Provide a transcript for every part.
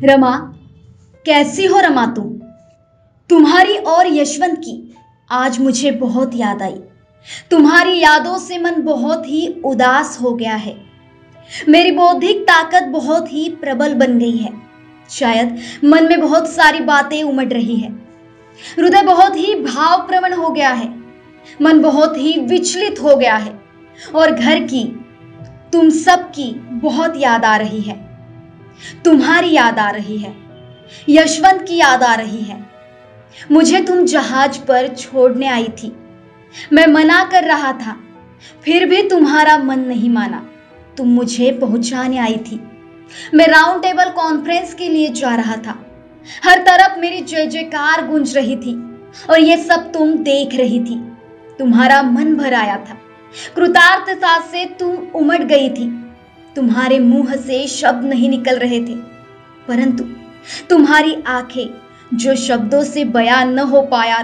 रमा, कैसी हो रमा तुम? तुम्हारी और यशवंत की आज मुझे बहुत याद आई। तुम्हारी यादों से मन बहुत ही उदास हो गया है। मेरी बौद्धिक ताकत बहुत ही प्रबल बन गई है। शायद मन में बहुत सारी बातें उमड़ रही है। हृदय बहुत ही भावप्रवण हो गया है। मन बहुत ही विचलित हो गया है और घर की, तुम सबकी बहुत याद आ रही है। तुम्हारी याद आ रही है, यशवंत की याद आ रही है। मुझे तुम जहाज पर छोड़ने आई थी। मैं मना कर रहा था, फिर भी तुम्हारा मन नहीं माना। तुम मुझे पहुंचाने आई थी। मैं राउंड टेबल कॉन्फ्रेंस के लिए जा रहा था। हर तरफ मेरी जय जयकार गूंज रही थी और ये सब तुम देख रही थी। तुम्हारा मन भर आया था। कृतार्थता से तुम उमड़ गई थी। तुम्हारे मुंह से शब्द नहीं निकल रहे थे, परंतु तुम्हारी आंखें जो शब्दों से बयान न हो पाया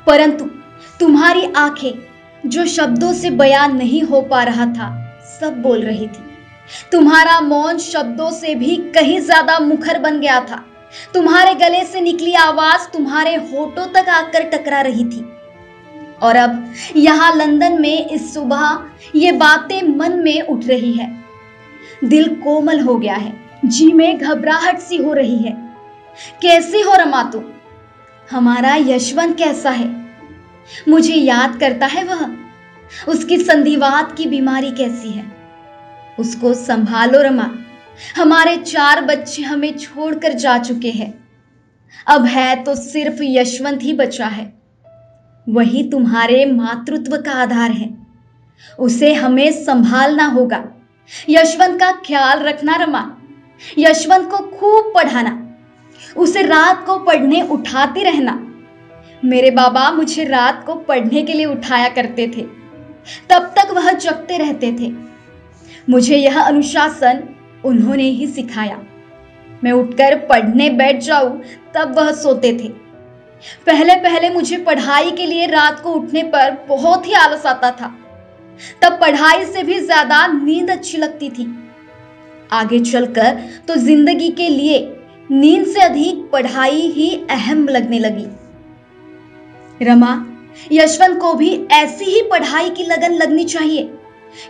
परंतु तुम्हारी आंखें जो शब्दों से बयान नहीं हो पा रहा था, सब बोल रही थी। तुम्हारा मौन शब्दों से भी कहीं ज्यादा मुखर बन गया था। तुम्हारे गले से निकली आवाज तुम्हारे होठों तक आकर टकरा रही थी। और अब यहां लंदन में इस सुबह ये बातें मन में उठ रही है। दिल कोमल हो गया है, जी में घबराहट सी हो रही है। कैसी हो रमा तुम? हमारा यशवंत कैसा है? मुझे याद करता है वह? उसकी संधिवात की बीमारी कैसी है? उसको संभालो रमा। हमारे 4 बच्चे हमें छोड़कर जा चुके हैं। अब है तो सिर्फ यशवंत ही बचा है। वही तुम्हारे मातृत्व का आधार है। उसे हमें संभालना होगा। यशवंत का ख्याल रखना रमा। यशवंत को खूब पढ़ाना। उसे रात को पढ़ने उठाते रहना। मेरे बाबा मुझे रात को पढ़ने के लिए उठाया करते थे। तब तक वह जगते रहते थे। मुझे यह अनुशासन उन्होंने ही सिखाया। मैं उठकर पढ़ने बैठ जाऊं तब वह सोते थे। पहले पहले मुझे पढ़ाई के लिए रात को उठने पर बहुत ही आलस आता था। तब पढ़ाई से भी ज्यादा नींद अच्छी लगती थी। आगे चलकर तो जिंदगी के लिए नींद से अधिक पढ़ाई ही अहम लगने लगी। रमा, यशवंत को भी ऐसी ही पढ़ाई की लगन लगनी चाहिए।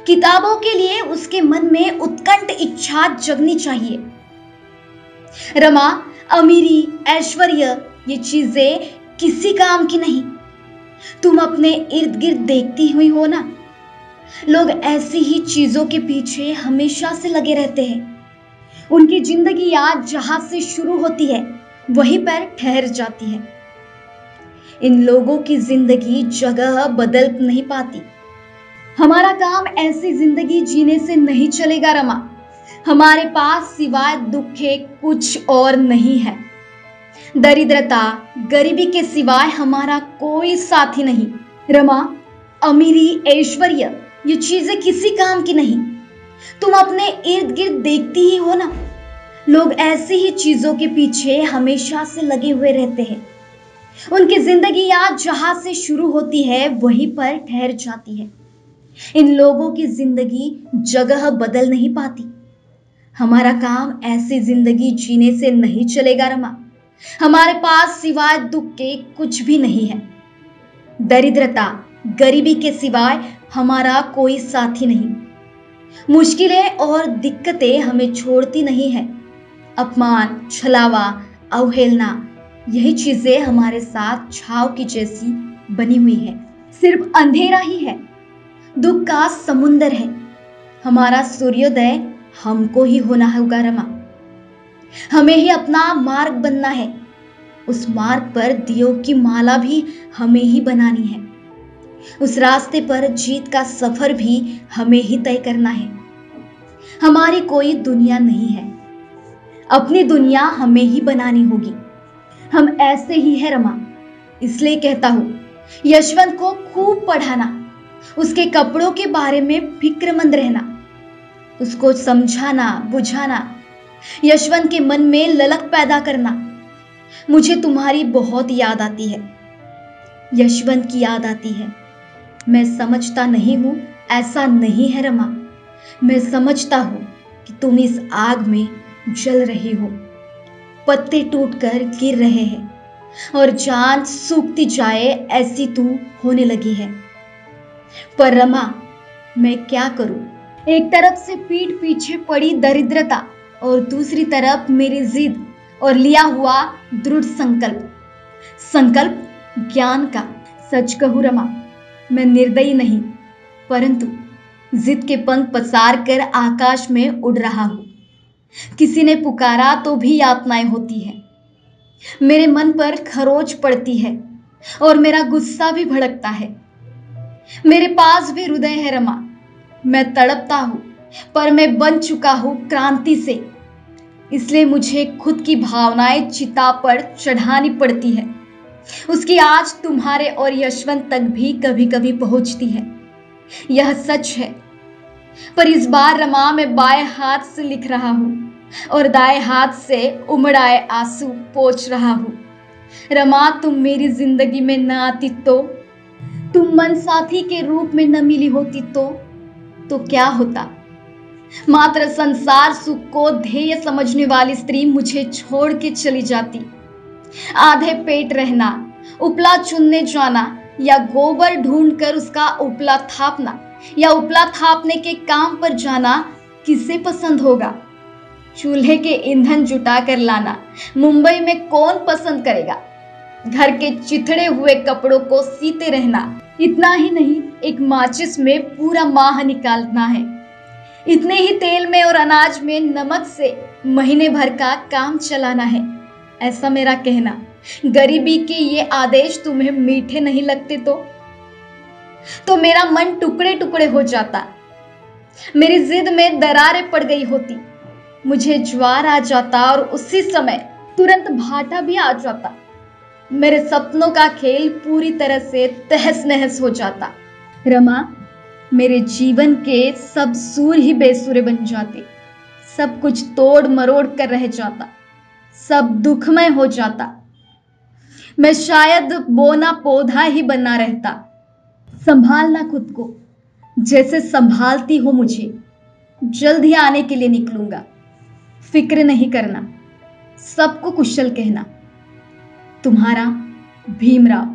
किताबों के लिए उसके मन में उत्कंठ इच्छा जगनी चाहिए। रमा, अमीरी, ऐश्वर्य ये चीजें किसी काम की नहीं। तुम अपने इर्द गिर्द देखती हुई हो ना, लोग ऐसी ही चीजों के पीछे हमेशा से लगे रहते हैं। उनकी जिंदगी आज जहां से शुरू होती है वहीं पर ठहर जाती है। इन लोगों की जिंदगी जगह बदल नहीं पाती। हमारा काम ऐसी जिंदगी जीने से नहीं चलेगा रमा। हमारे पास सिवाय दुख के कुछ और नहीं है। दरिद्रता, गरीबी के सिवाय हमारा कोई साथी नहीं। रमा, अमीरी, ऐश्वर्य ये चीजें किसी काम की नहीं। तुम अपने इर्द गिर्द देखती ही हो ना, लोग ऐसी ही चीजों के पीछे हमेशा से लगे हुए रहते हैं। उनकी जिंदगी आज जहां से शुरू होती है वहीं पर ठहर जाती है। इन लोगों की जिंदगी जगह बदल नहीं पाती। हमारा काम ऐसी जिंदगी जीने से नहीं चलेगा रमा। हमारे पास सिवाय दुख के कुछ भी नहीं है। दरिद्रता, गरीबी के सिवाय हमारा कोई साथी नहीं। मुश्किलें और दिक्कतें हमें छोड़ती नहीं है। अपमान, छलावा, अवहेलना यही चीजें हमारे साथ छाव की जैसी बनी हुई है। सिर्फ अंधेरा ही है। दुख का समुंदर है। हमारा सूर्योदय हमको ही होना होगा रमा। हमें ही अपना मार्ग बनना है। उस मार्ग पर दियों की माला भी हमें ही बनानी है। उस रास्ते पर जीत का सफर भी हमें ही तय करना है। हमारी कोई दुनिया नहीं है। अपनी दुनिया हमें ही बनानी होगी। हम ऐसे ही है रमा। इसलिए कहता हूं, यशवंत को खूब पढ़ाना। उसके कपड़ों के बारे में फिक्रमंद रहना। उसको समझाना, बुझाना। यशवंत के मन में ललक पैदा करना। मुझे तुम्हारी बहुत याद आती है। यशवंत की याद आती है। मैं समझता नहीं हूं ऐसा नहीं है रमा। मैं समझता हूं। कि तुम इस आग में जल रही हो, पत्ते टूटकर गिर रहे हैं और जान सूखती जाए ऐसी तू होने लगी है। पर रमा, मैं क्या करूं? एक तरफ से पीठ पीछे पड़ी दरिद्रता और दूसरी तरफ मेरी जिद और लिया हुआ दृढ़ संकल्प ज्ञान का। सच कहूं रमा, मैं निर्दयी नहीं, परंतु जिद के पंख पसार कर आकाश में उड़ रहा हूं। किसी ने पुकारा तो भी यातनाएं होती है। मेरे मन पर खरोच पड़ती है और मेरा गुस्सा भी भड़कता है। मेरे पास भी हृदय है रमा, मैं तड़पता हूं, पर मैं बन चुका हूं क्रांति से। इसलिए मुझे खुद की भावनाएं चिता पर चढ़ानी पड़ती है। उसकी आज तुम्हारे और यशवंत तक भी कभी कभी पहुंचती है, यह सच है। पर इस बार रमा मैं बाएं हाथ से लिख रहा हूं और दाएं हाथ से उमड़ आए आंसू पोंछ रहा हूं। रमा, तुम मेरी जिंदगी में न आती तो, तुम मन साथी के रूप में न मिली होती तो क्या होता? मात्र संसार सुख को ध्येय समझने वाली स्त्री मुझे छोड़ के चली जाती। आधे पेट रहना, उपला चुनने जाना या गोबर ढूंढकर उसका उपला थापना या उपला थापने के काम पर जाना किसे पसंद होगा? चूल्हे के ईंधन जुटा कर लाना मुंबई में कौन पसंद करेगा? घर के चिथड़े हुए कपड़ों को सीते रहना, इतना ही नहीं, एक माचिस में पूरा माह निकालना है। इतने ही तेल में और अनाज में नमक से महीने भर का काम चलाना है, ऐसा मेरा कहना। गरीबी के ये आदेश तुम्हें मीठे नहीं लगते तो मेरा मन टुकड़े टुकड़े हो जाता। मेरी जिद में दरारें पड़ गई होती, मुझे ज्वार आ जाता और उसी समय तुरंत भाटा भी आ जाता। मेरे सपनों का खेल पूरी तरह से तहस नहस हो जाता। रमा, मेरे जीवन के सब सूर ही बेसुरे बन जाते, सब कुछ तोड़ मरोड़ कर रह जाता, सब दुखमय हो जाता। मैं शायद बोना पौधा ही बना रहता। संभालना खुद को जैसे संभालती हो मुझे। जल्द ही आने के लिए निकलूंगा, फिक्र नहीं करना, सबको कुशल कहना। तुम्हारा Bhimrao.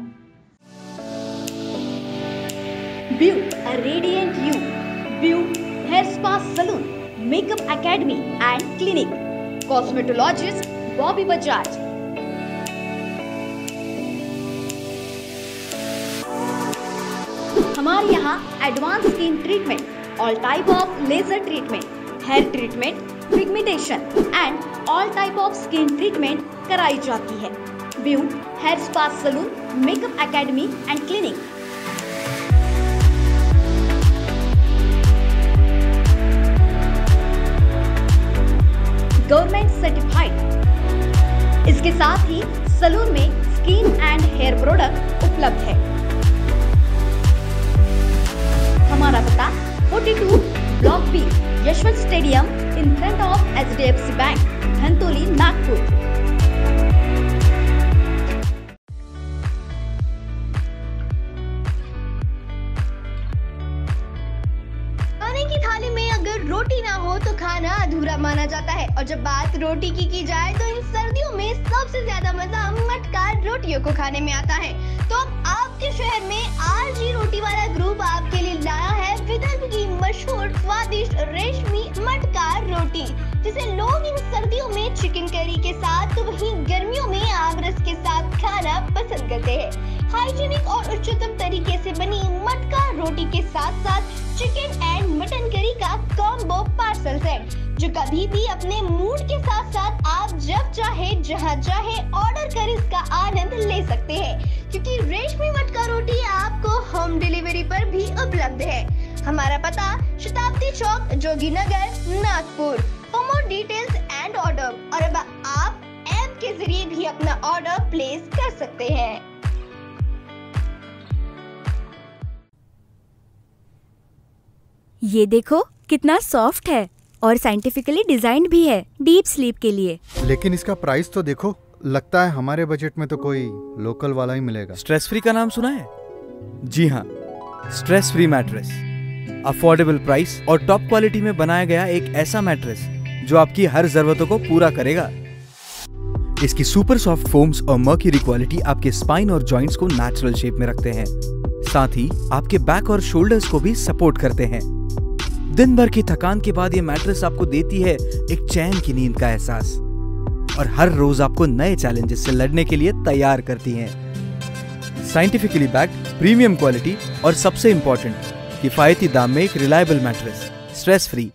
View a radiant you. View Hair Spa Salon, Makeup Academy and Clinic. Cosmetologist Bobby Bajaj. हमारे यहाँ advance skin treatment, all type of laser treatment, hair treatment, pigmentation and all type of skin treatment कराई जाती है। View hair spa salon, makeup academy and clinic. Government certified. इसके साथ ही salon में skin and hair product उपलब्ध है। हमारा पता 42 block B, Yashwant stadium in front of HDFC bank, Dhantoli, Nagpur. खाने की थाली में अगर रोटी ना हो तो खाना अधूरा माना जाता है। और जब बात रोटी की जाए तो इन सर्दियों में सबसे ज्यादा मजा मटका रोटियों को खाने में आता है। तो अब आपके शहर में RG रोटी वाला ग्रुप आपके लिए लाया है विदर्भ की मशहूर स्वादिष्ट रेशमी मटका रोटी, जिसे लोग इन सर्दियों में चिकन करी के साथ तो वहीं गर्मियों में आमरस के साथ खाना पसंद करते हैं। हाइजीनिक और उच्चतम तरीके से बनी मटका रोटी के साथ साथ चिकन एंड मटन करी का कॉम्बो पार्सल सेट, जो कभी भी अपने मूड के साथ साथ आप जब चाहे जहां चाहे ऑर्डर कर इसका आनंद ले सकते हैं, क्योंकि रेशमी मटका रोटी आपको होम डिलीवरी पर भी उपलब्ध है। हमारा पता Shatabdi Chowk, Joginagar, Nagpur. For more details and order, और अब आप ऐप के जरिए भी अपना ऑर्डर प्लेस कर सकते हैं। ये देखो कितना सॉफ्ट है और साइंटिफिकली डिजाइन्ड भी है डीप स्लीप के लिए। लेकिन इसका प्राइस तो देखो, लगता है हमारे बजट में तो कोई लोकल वाला ही मिलेगा। स्ट्रेस फ्री का नाम सुना है? जी हाँ, stress free mattress. Affordable price और टॉप क्वालिटी में बनाया गया एक ऐसा मैट्रेस जो आपकी हर जरूरतों को पूरा करेगा। इसकी सुपर सॉफ्ट फोम्स और मर्क्यूरी क्वालिटी आपके स्पाइन और जॉइंट्स को नेचुरल शेप में रखते हैं, साथ ही आपके बैक और शोल्डर्स को भी सपोर्ट करते हैं। दिन भर की थकान के बाद ये मैट्रेस आपको देती है एक चैन की नींद का एहसास और हर रोज आपको नए चैलेंजेस से लड़ने के लिए तैयार करती है। साइंटिफिकली बैक्ड, प्रीमियम क्वालिटी और सबसे इंपॉर्टेंट, किफायती दाम में एक reliable mattress, stress free.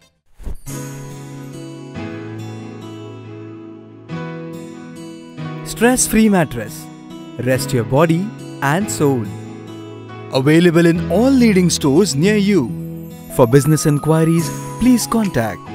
Stress free mattress. Rest your body and soul. Available in all leading stores near you. For business inquiries, please contact